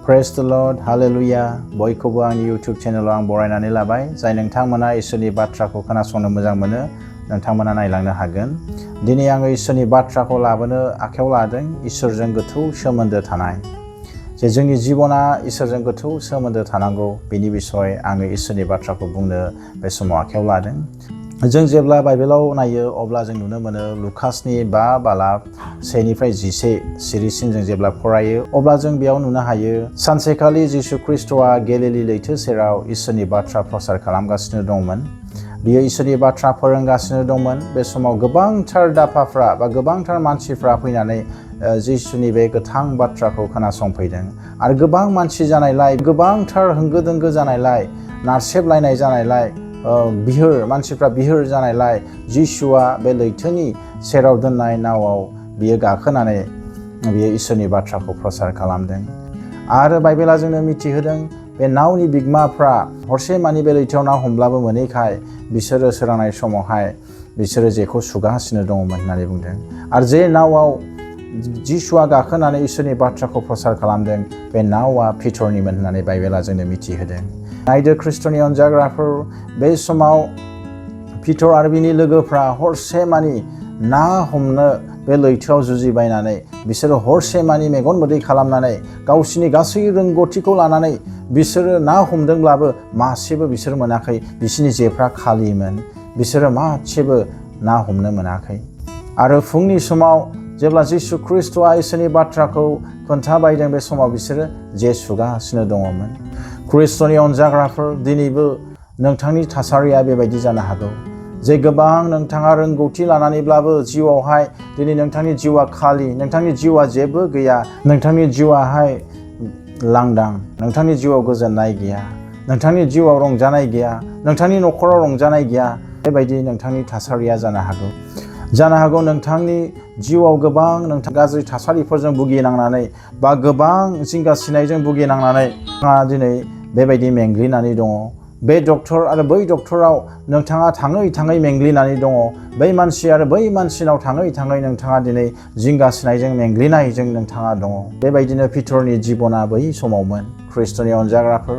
Praise the Lord, Hallelujah. बयखौबो आंनि YouTube चेनेलाव आं बरायनानै लाबाय। जाय नोंथांमोना इसोरनि बाथ्राखौ खोनासंनो मोजां मोनो, नोंथांमोना नायलांनो हागोन। दिनै आङो इसोरनि बाथ्राखौ लाबोनो आखायाव लादों, इसोरजों गोथौ सोमोन्दो थानाय। जे जोंनि जिबना इसोरजों गोथौ सोमोन्दो थानांगौ, बेनि बिसय आङो इसोरनि बाथ्राखौ बुंनो बे समाव आखायाव लादों। जों जेब्ला बाइबेलाव नायो अब्ला जों नुनो मोनो लुकासनि 5 बालाब 1निफ्राय 11 सिरिसिम जों जेब्ला फरायो अब्ला जों बेयाव नुनो हायो सानसेखालि जिसु ख्रिस्टआ गेलिली लैथो सेराव इसोरनि बाथ्रा प्रसार खालामगासिनो दंमोन। बियो इसोरनि बाथ्रा फोरोंगासिनो दंमोन। बे समाव गोबांथार दाफाफ्रा बा गोबांथार मानसिफ्रा फैनानै जिसुनि बे गोथां बाथ्राखौ खोनासंफैदों आरो गोबां मानसि जानायलाय, गोबांथार होंगो दोंगो जानायलाय, नारसेबलायनाय जानायलाय, मानसिफ्रा बिहिर जानायलाय जिसुआ बे लैथोनि सेराव दोननाय नावाव बियो गाखोनानै बियो इसोरनि बाथ्राखौ प्रसार खालामदों। आरो बाइबेला जोंनो मिथिहोदों बे नावनि बिगोमाफ्रा हरसे मानि बे लैथोआव ना हमब्लाबो मोनैखाय बिसोरो सोरांनाय समावहाय बिसोरो जेखौ सुगासिनो दङमोन होननानै बुंदों। आरो जे नावाव जिसुआ गाखोनानै इसोरनि बाथ्राखौ प्रसार खालामदों बे नावा पिटरनिमोन होननानै बाइबेला जोंनो मिथिहोदों। नायदो ख्रिस्ट'नि अनजाग्राफोर, बे समाव पिटर आरो बिनि लोगोफ्रा हरसे मानि ना हमनो बे लैथोआव जुजिबायनानै बिसोरो हरसे मानि मेगन मोदै खालामनानै गावसिनि गासै रोंगौथिखौ लानानै बिसोरो ना हमदोंब्लाबो मासेबो बिसोर मोनाखै। बिसोरनि जेफ्रा खालिमोन, बिसोरो मासेबो ना हमनो मोनाखै। आरो फुंनि समाव जेब्ला जिसु ख्रिस्टआ इसोरनि बाथ्राखौ खोन्थाबायदों बे समाव बिसोरो जे सुगासिनो दङमोन। ख्रिस्ट'नि अनजाग्राफोर, दिनैबो नोंथांनि थासारिया बेबायदि जानो हागौ जे गोबां नोंथाङा रोंगौथि लानानैब्लाबो जिउआवहाय दिनै नोंथांनि जिउआ खालि, नोंथांनि जिउआ जेबो गैया, नोंथांनि जिउआहाय लांदां, नोंथांनि जिउआव गोजोननाय गैया, नोंथांनि जिउआव रंजानाय गैया, नोंथांनि न'खराव रंजानाय गैया। बेबायदि नोंथांनि थासारिया जानो हागौ। जानो हागौ नोंथांनि जिउआव गोबां गाज्रि थासारिफोरजों भुगिनांनानै बा गोबां जिंगासिनायजों भुगिनांनानै नोंथाङा दिनै बेबायदि मेंग्लिनानै दङ। बे डक्टर आरो बै डक्टराव नोंथाङा थाङै मेंग्लिनानै दङ। बै मानसि आरो बै मानसिनाव थाङै नोंथाङा दिनै जिंगासिनायजों मेंग्लिनायजों नोंथाङा दङ। बेबायदिनो पिटरनि जिबना बै समावमोन। ख्रिस्ट'नि अनजाग्राफोर,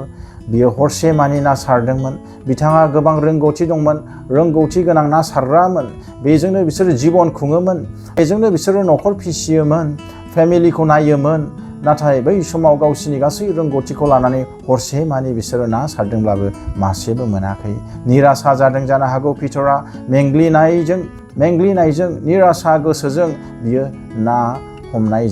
बियो हरसे मानि ना सारदोंमोन। बिथाङा गोबां रोंगौथि दंमोन, रोंगौथि गोनां ना सारग्रामोन। बेजोंनो बिसोरो जिबन खुङोमोन, बेजोंनो बिसोरो न'खर फिसियोमोन, फेमिलिखौ नायोमोन। नाथाय बै समाव गावसिनि गासै रोंगौथिखौ लानानै हरसे मानि बिसोरो ना सारदोंब्लाबो मासेबो मोनाखै। निराशा जादों जानो हागौ पिटरा। मेंग्लिनायजों निराशा गोसोजों बियो ना हमनाय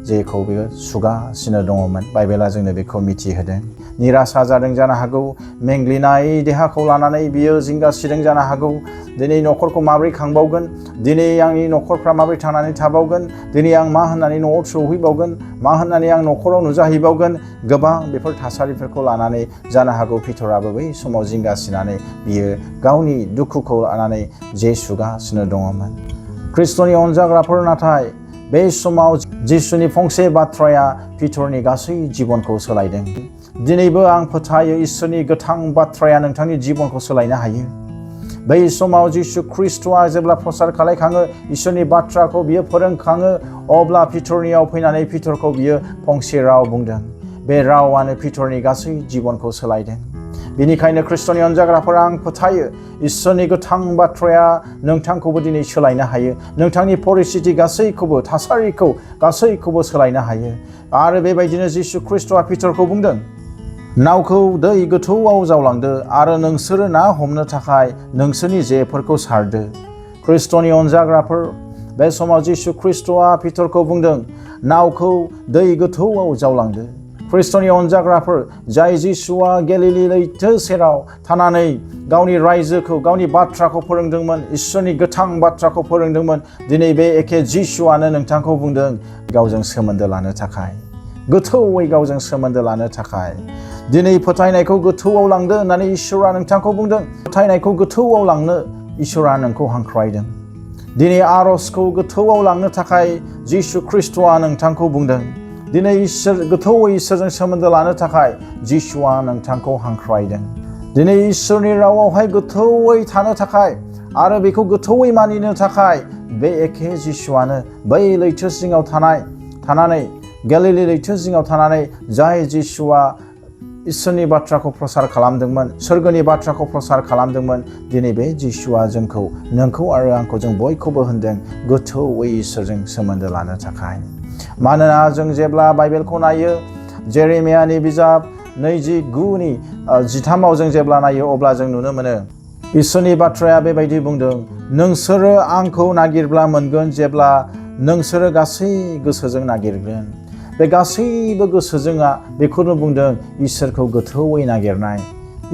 जेखौ बियो सुगासिनो दङमोन। बाइबेला जोंनो बेखौ मिथिहोदों। निराशा जादों जानो हागौ, मेंग्लिनाय देहाखौ लानानै बियो जिंगासिदों जानो हागौ। दिनै न'खरखौ माबोरै खांबावगोन, दिनै आंनि न'खरफ्रा माबोरै थांनानै थाबावगोन, दिनै आं मा होननानै न'आव सौहैबावगोन, मा होननानै आं न'खराव नुजाहैबावगोन। गोबां बेफोर थासारिफोरखौ लानानै जानो हागौ पिटराबो बै समाव जिंगासिनानै बियो गावनि दुखुखौ लानानै जे सुगासिनो दङमोन। ख्रिस्ट'नि अनजाग्राफोर, नाथाय बे समाव जिसुनि फंसे बाथ्राया पिटरनि गासै जिबनखौ सोलायदों। दिनैबो आं फोथायो इसोरनि गोथां बाथ्राया नोंथांनि जिबनखौ सोलायनो हायो। बै समाव जिसु ख्रिस्टआ जेब्ला प्रसार खालामखाङो, इसोरनि बाथ्राखौ बियो फोरोंखाङो, अब्ला पिटरनियाव फैनानै पिटरखौ बियो फंसे राव बुंदों। बे रावानो पिटरनि गासै जिबनखौ सोलायदों। बेनिखायनो ख्रिस्ट'नि अनजाग्राफोरा, आं फोथायो इसोरनि गोथां बाथ्राया नोंथांखौबो दिनै सोलायनो हायो। नोंथांनि परिस्थिति गासैखौबो, थासारिखौ गासैखौबो सोलायनो हायो। आरो बेबायदिनो जिसु ख्रिस्टआ पिटरखौ बुंदों, नावखौ दै गोथौआव जावलांदो आरो नोंसोरो ना हमनो थाखाय नोंसोरनि जेफोरखौ सारदो। ख्रिस्ट'नि अनजाग्राफोर, बे समाव जिसु ख्रिस्टआ पिटरखौ बुंदों, नावखौ दै गोथौआव जावलांदो। ख्रिस्ट'नि अनजाग्राफोर, जाय जिसुआ गेलिली लैथो सेराव थानानै गावनि रायजोखौ, गावनि बाथ्राखौ फोरोंदोंमोन, इसोरनि गोथां बाथ्राखौ फोरोंदोंमोन, दिनै बे एखे जिसुआनो नोंथांखौ बुंदों गावजों सोमोन्दो लानो थाखाय, गोथौयै गावजों सोमोन्दो लानो थाखाय। दिनै फोथायनायखौ गोथौआव लांदो होननानै इसोरा नोंथांखौ बुंदों। फोथायनायखौ गोथौआव लांनो इसोरा नोंखौ हांख्रायदों। दिनै आरजखौ गोथौआव लांनो थाखाय जिसु ख्रिस्टआ नोंथांखौ बुंदों। दिनै गोथौयै इसोरजों सोमोन्दो लानो थाखाय जिसुआ नोंथांखौ हांख्रायदों। दिनै इसोरनि रावावहाय गोथौयै थानो थाखाय आरो बेखौ गोथौयै मानिनो थाखाय बे एखे जिसुआनो बै लैथो सिङाव थानानै गेलिली लैथो जिङाव थानानै जाय जिसुआ इसोरनि बाथ्राखौ प्रसार खालामदोंमोन, सोरगोनि बाथ्राखौ प्रसार खालामदोंमन, दिनै बे जिसुआ जोंखौ, नोंखौ आरो आंखौ जों बयखौबो होनदों गोथौयै इसोरजों सोमोन्दो लानो थाखाय। मानोना जों जेब्ला बाइबेलखौ नायो, जेरेमियानि बिजाब 29:13 जों जेब्ला नायो अब्ला जों नुनो मोनो इसोरनि बाथ्राया बेबायदि बुंदों, नोंसोरो आंखौ नागिरब्ला मोनगोन जेब्ला नोंसोरो गासै गोसोजों नागिरगोन। बे गासैबो गोसोजोंआ बेखौनो बुंदों इसोरखौ गोथौयै नागिरनाय,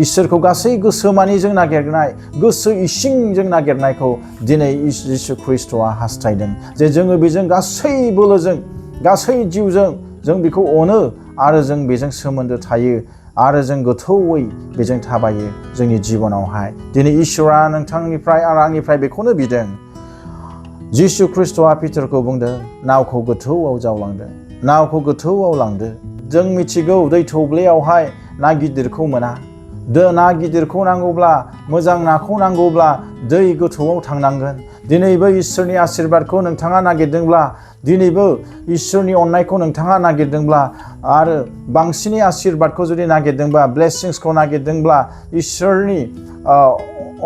इसोरखौ गासै गोसोमानिजों नागिरनाय, गोसो इसिंजों नागिरनायखौ दिनै जिसु ख्रीष्टआ हास्थायदों जे जोङो बेजों गासै बोलोजों, गासै जिउजों जों बेखौ अनो आरो जों बेजों सोमोन्दो थायो आरो जों गोथौयै बेजों थाबायो जोंनि जिबनावहाय। दिनै इसोरा नोंथांनिफ्राय आरो आंनिफ्राय बेखौनो बिदों। जिसु ख्रीष्टआ पिटारखौ बुंदों नावखौ गोथौआव जावलांदो, नावखौ गोथौआव लांदो। जों मिथिगौ दै थौब्लेयावहाय ना गिदिरखौ मोना। ना गिदिरखौ नांगौब्ला, मोजां नाखौ नांगौब्ला दै गोथौआव थांनांगोन। दिनैबो इसोरनि आशीर्बादखौ नोंथाङा नागिरदोंब्ला, दिनैबो इसोरनि अननायखौ नोंथाङा नागिरदोंब्ला आरो बांसिनै आशीर्बादखौ जुदि नागिरदोंब्ला, ब्लेसिंसखौ नागिरदोंब्ला, इसोरनि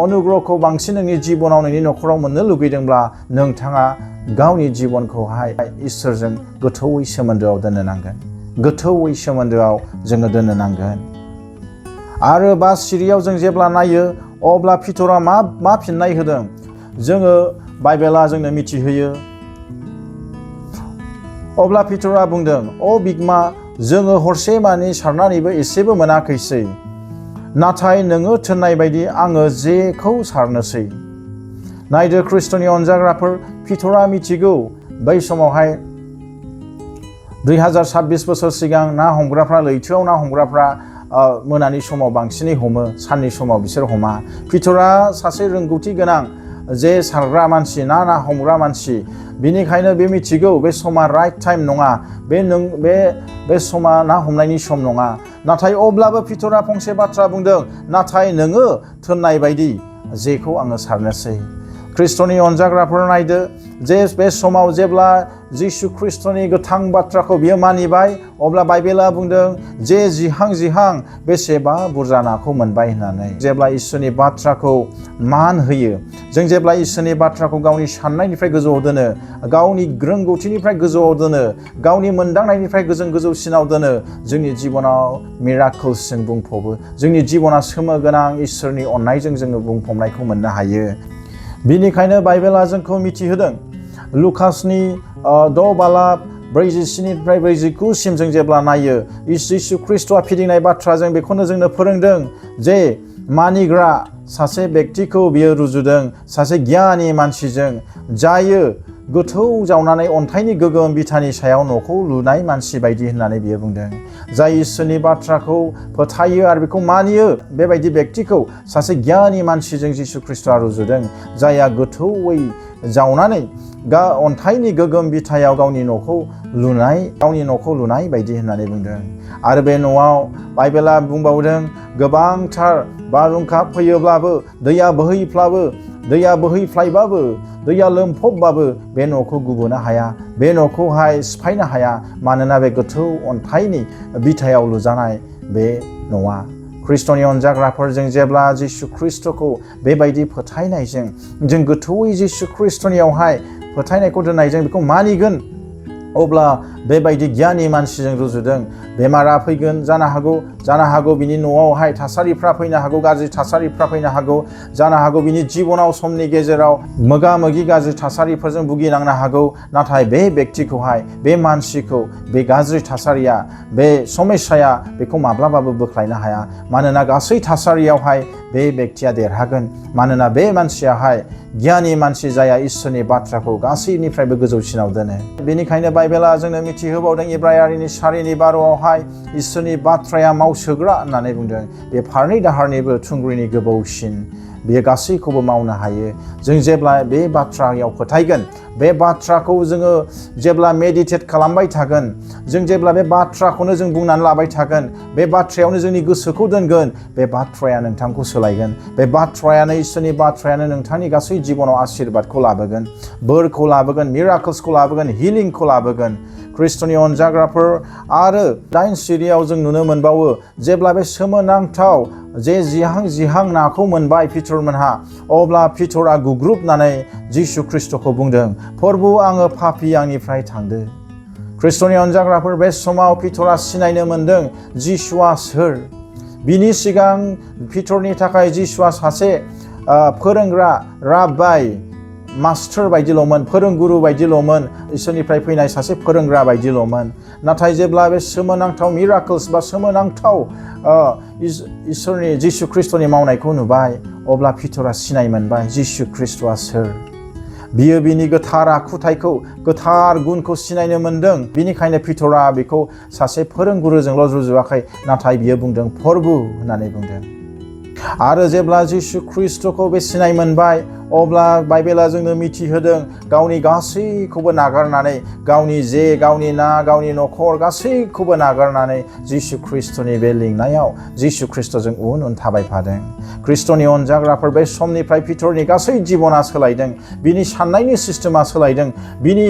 अनुग्रहखौ बांसिन नोंनि जिबनाव, नोंनि नखराव मोननो लुगैदोंब्ला नोंथाङा गावनि जिबनखौहाय इसोरजों गोथौयै सोमोन्दोआव दोननो नांगोन। गोथौयै सोमोन्दोआव जोङो दोननो नांगोन। आरो बा सिरियाव जों जेब्ला नायो अब्ला पिटरा मा फिननाय होदों? जोङो बाइबेला जोंनो मिथिहोयो। अब्ला पिटरा बुंदों, अ बिगोमा, जोङो हरसे मानि सारनानैबो एसेबो मोनाखैसै, नाथाय नोङो थिननाय बायदि आङो जेखौ सारनोसै। नायदो ख्रीष्टनि अनजाग्राफोर, पिटरा मिथिगौ बै समावहाय 2026 बोसोर सिगां ना हमग्राफ्रा, लैथोआव ना हमग्राफ्रा मोनानि समाव बांसिनै हमो, साननि समाव बिसोर हमा। पिटरा सासे रोंगौथि गोनां जे सारग्रा मानसि, ना हमग्रा मानसि, बिनिखायनो बे मिथिगौ बे समा राइट टाइम नङा, बे समा ना हमनायनि सम नङा। नाथाय अब्लाबो पिटरा फंसे बाथ्रा बुंदों, नाथाय नोङो थिननाय बायदि जेखौ आङो सारनोसै। ख्रीष्टनि अनजाग्राफोर नायदो, जे बे समाव जेब्ला जिसु ख्रीष्टनि गोथां बाथ्राखौ बियो मानिबाय, अब्ला बाइबेला बुंदों जे जिहां बेसेबा बुरजा नाखौ मोनबाय होननानै। जेब्ला इसोरनि बाथ्राखौ मान होयो, जों जेब्ला इसोरनि बाथ्राखौ गावनि साननायनिफ्राय गोजौआव दोनो, गावनि रोंगौथिनिफ्राय गोजौआव दोनो, गावनि मोनदांनायनिफ्राय गोजौसिनाव दोनो, जोंनि जिबनाव मिराकल्सजों बुंफबो। जोंनि जिबना सोमोगोनां इसोरनि अननायजों जोङो बुंफबनायखौ मोननो हायो। बिनिखायनो बाइबेला जोंखौ मिथिहोदों, लुकासनि 6:47-49 जों जेब्ला नायो, जिसु ख्रीष्टआ फिदिंनाय बाथ्राजों बेखौनो जोंनो फोरोंदों जे मानिग्रा सासे व्यक्तिखौ बियो रुजुदों सासे गियानि मानसिजों, जायो गोथौ जावनानै अन्थाइनि गोगोम बिथानि सायाव न'खौ लुनाय मानसि बायदि होननानै बियो बुंदों। जाय इसोरनि बाथ्राखौ फोथायो आरो बेखौ मानियो, बेबायदि व्यक्तिखौ सासे गियानि मानसिजों जिसु ख्रीष्टआ रुजुदों, जायहा गोथौयै जावनानै अन्थाइनि गोगोम बिथायाव गावनि न'खौ लुनाय बायदि होननानै बुंदों। आरो बे न'आव बाइबेला बुंबावदों, गोबांथार बारहुंखा फैयोब्लाबो, दैया बोहैफ्लायबाबो, दैया लोमफबबाबो बे न'खौ गुबुनो हाया, बे न'खौहाय सिफायनो हाया, मानोना बे गोथौ अन्थाइनि बिथायाव लुजानाय बे न'आ। ख्रीष्टनि अनजाग्राफोरजों जेब्ला जिसु ख्रीष्टखौ बेबायदि फोथायनायजों, जों गोथौयै जिसु ख्रीष्टनियावहाय फोथायनायखौ दोननायजों बेखौ मानिगोन, अब्ला बेबायदि गियानि मानसिजों रुजुदों। बेमारा फैगोन जानो हागौ बिनि न'आवहाय थासारिफ्रा फैनो हागौ, गाज्रि थासारिफ्रा फैनो हागौ, जानो हागौ बिनि जिबनाव समनि गेजेराव मोगा-मोगि गाज्रि थासारिफोरजों भुगिनांनो हागौ। नाथाय बे व्यक्तिखौहाय, बे मानसिखौ बे गाज्रि थासारिया, बे समस्याया बेखौ माब्लाबाबो बोख्लायनो हाया। मानोना गासै थासारियावहाय बे व्यक्तिया देरहागोन, मानोना बे मानसियाहाय गियानि मानसि, जाया इसोरनि बाथ्राखौ गासैनिफ्रायबो गोजौसिनाव दोनो। बेनिखायनो बाइबेला जोंनो मिथिहोबावदों, इब्रायारिनि 4:12 इसोरनि बाथ्राया मावसोग्रा होननानै बुंदों। बे फारनै दाहारनिबो थुंग्रिनि गोबौसिन, बेयो गासैखौबो मावनो हायो। जों जेब्ला बे बाथ्रायाव फोथायगोन, बे बाथ्राखौ जोङो जेब्ला मेडिटेट खालामबाय थागोन, जों जेब्ला बे बाथ्राखौनो जों बुंनानै लाबाय थागोन, बे बाथ्रायावनो जोंनि गोसोखौ दोनगोन, बे बाथ्राया नोंथांखौ सोलायगोन। बे बाथ्रायानो, इसोरनि बाथ्रायानो नोंथांनि गासै जिबनाव आशीर्बादखौ लाबोगोन, बोरखौ लाबोगोन, मिराकल्सखौ लाबोगोन, हिलिंखौ लाबोगोन। ख्रिस्ट'नि अनजाग्राफोर, आरो 8 सिरियाव जों नुनो मोनबावो जेब्ला बे सोमोनांथाव जे जिहां नाखौ मोनबाय पिटरमोनहा, अब्ला पिटरा गुग्रुबनानै जिसु ख्रिस्ट'खौ बुंदों, प्रभु आङो पापी, आंनिफ्राय थांदो। ख्रिस्ट'नि अनजाग्राफोर, बे समाव पिटरा सिनायनो मोनदों जिसुआ सोर। बिनि सिगां पिटरनि थाखाय जिसुआ सासे फोरोंग्रा, राब्बाइ, मास्टार बायदिल'मोन, फोरोंगुरु बायदिल'मोन, इसोरनिफ्राय फैनाय सासे फोरोंग्रा बायदिल'मोन। नाथाय जेब्ला बे सोमोनांथाव मिराकल्स बा सोमोनांथाव इसोरनि जिसु ख्रिस्ट'नि मावनायखौ नुबाय, अब्ला पिटरा सिनाय मोनबाय जिसु ख्रिस्ट'आ सोर। बियो बिनि गोथार आखुथायखौ, गोथार गुनखौ सिनायनो मोनदों। बिनिखायनो पिटरा बेखौ सासे फोरोंगुरुजोंल' रुजुवाखै, नाथाय बियो बुंदों प्रभु होननानै बुंदों। आरो जेब्ला जिसु ख्रिस्ट'खौ बे सिनाय मोनबाय, अब्ला बाइबेला जोंनो मिथिहोदों गावनि गासैखौबो नागारनानै, गावनि गावनि ना, गावनि न'खर गासैखौबो नागारनानै जिसु ख्रिस्ट'नि बे लिंनायाव जिसु ख्रिस्ट'जों उन उन थाबायफादों। ख्रिस्ट'नि अनजाग्राफोर, बे समनिफ्राय पिटरनि गासै जिबना सोलायदों, बिनि साननायनि सिस्टेमा सोलायदों, बिनि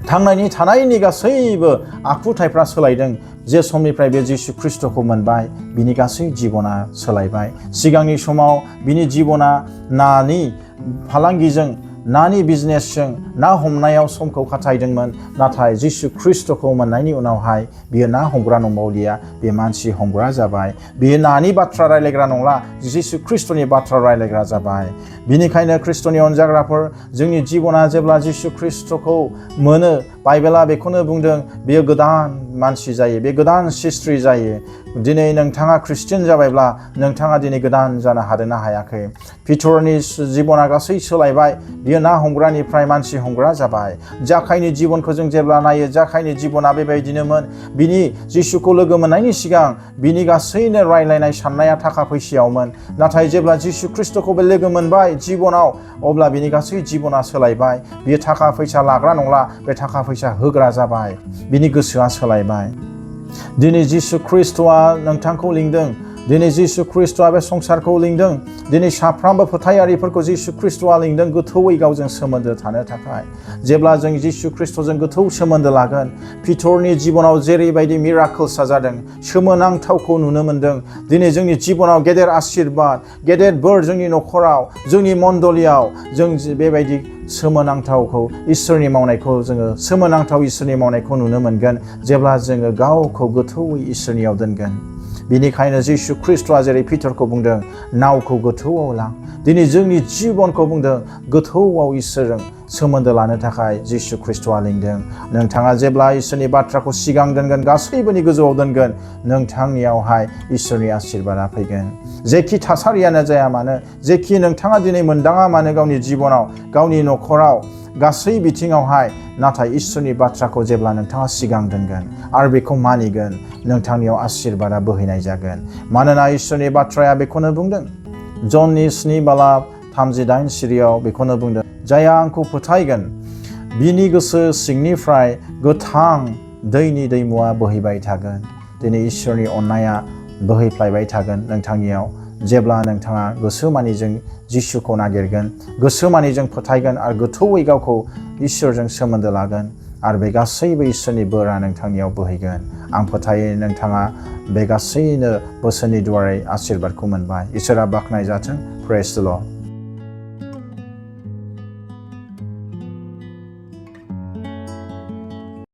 थांनायनि थानायनि गासैबो आखुथायफ्रा सोलायदों। जे समनिफ्राय बे जिसु ख्रिस्ट'खौ मोनबाय, बिनि गासै जिबना सोलायबाय। सिगांनि समाव बिनि जिबना नानि फालांगिजों, नानि बिजनेसजों, ना हमनायाव समखौ खाथायदोंमोन। नाथाय जिसु ख्रिस्ट'खौ मोननायनि उनावहाय बियो ना हमग्रा नंबावलिया, बे मानसि हमग्रा जाबाय। बियो नानि बाथ्रा रायलायग्रा नंला, जिसु ख्रिस्ट'नि बाथ्रा रायलायग्रा जाबाय। बिनिखायनो ख्रिस्ट'नि अनजाग्राफोर, जोंनि जिबना जेब्ला जिसु ख्रिस्ट'खौ मोनो, बाइबेला बेखौनो बुंदों, बेयो गोदान मानसि जायो, बे गोदान सिस्ट्रि जायो। दिनै नोंथाङा ख्रिस्टियान जाबायब्ला नोंथाङा दिनै गोदान जानो हादोंना हायाखै? पिटरनि जिबना गासै सोलायबाय, बियो ना हमग्रानिफ्राय मानसि हमग्रा जाबाय। जाखायनि जिबनखौ जों जेब्ला नायो, जाखायनि जिबना बेबायदिनोमोन। बिनि जिसुखौ लोगो मोननायनि सिगां बिनि गासैनो रायलायनाय साननाया थाखा फैसायावमोन। नाथाय जेब्ला जिसु ख्रिस्ट'खौ बे लोगो मोनबाय जिबनाव, अब्ला बिनि गासै जिबना सोलायबाय। बियो थाखा फैसा लाग्रा नंला, बे थाखा फैसा होग्रा जाबाय। बिनि गोसोआ सोलायबाय। दिनै जिसु ख्रिस्ट'आ नोंथांखौ लिंदों, दिनै जिसु ख्रिस्ट'आ बे संसारखौ लिंदों, दिनै साफ्रोमबो फोथायारिफोरखौ जिसु ख्रिस्ट'आ लिंदों गोथौयै गावजों सोमोन्दो थानो थाखाय। जेब्ला जों जिसु ख्रिस्ट'जों गोथौ सोमोन्दो लागोन, पिटरनि जिबनाव जेरैबायदि मिराकल्सआ जादों, सोमोनांथावखौ नुनो मोन्दों। दिनै जोंनि जिबनाव गेदेर आशीर्बाद, गेदेर बोर जोंनि न'खराव, जोंनि मण्डलियाव जों बेबायदि सोमोनांथावखौ इसोरनि मावनायखौ जोङो, सोमोनांथाव इसोरनि मावनायखौ नुनो मोनगोन जेब्ला जोङो गावखौ गोथौयै इसोरनियाव दोनगोन। बिनिखायनो जिसु ख्रिस्ट'आ जेरै पिटरखौ बुंदों, नावखौ गोथौआव लां। दिनै जोंनि जिबनखौ बुंदों, गोथौआव इसोरजों सोमोन्दो लानो थाखाय जिसु ख्रिस्ट'आ लिंदों। नोंथाङा जेब्ला इसोरनि बाथ्राखौ सिगां दोनगोन, गासैबोनि गोजौआव दोनगोन, नोंथांनियावहाय इसोरनि आशीर्बादा फैगोन। जेखि थासारियानो जाया मानो, जेखि नोंथाङा दिनै मोनदाङा मानो गावनि जिबनाव, गावनि न'खराव, गासै बिथिङावहाय, नाथाय इसोरनि बाथ्राखौ जेब्ला नोंथाङा सिगां दोनगोन आरो बेखौ मानिगोन, नोंथांनियाव आशीर्बादा बोहैनाय जागोन। मानोना इसोरनि बाथ्राया बेखौनो बुंदों, जननि 7:38 सिरियाव बेखौनो बुंदों, जायहा आंखौ फोथायगोन, बिनि गोसो सिंनिफ्राय गोथां दैनि दैमुआ बोहैबाय थागोन। दिनै इसोरनि अननाया बोहैफ्लायबाय थागोन नोंथांनियाव, जेब्ला नोंथाङा गोसोमानिजों जिसुखौ नागिरगोन, गोसोमानिजों फोथायगोन आरो गोथौयै गावखौ इसोरजों सोमोन्दो लागोन, आरो बे गासैबो इसोरनि बोरा नोंथांनियाव बोहैगोन। आं फोथायो नोंथाङा बे गासैनो बोसोननि दुवारै आशीर्बादखौ मोनबाय। इसोरा बाख्नाय जाथों। प्रेज द लर्ड।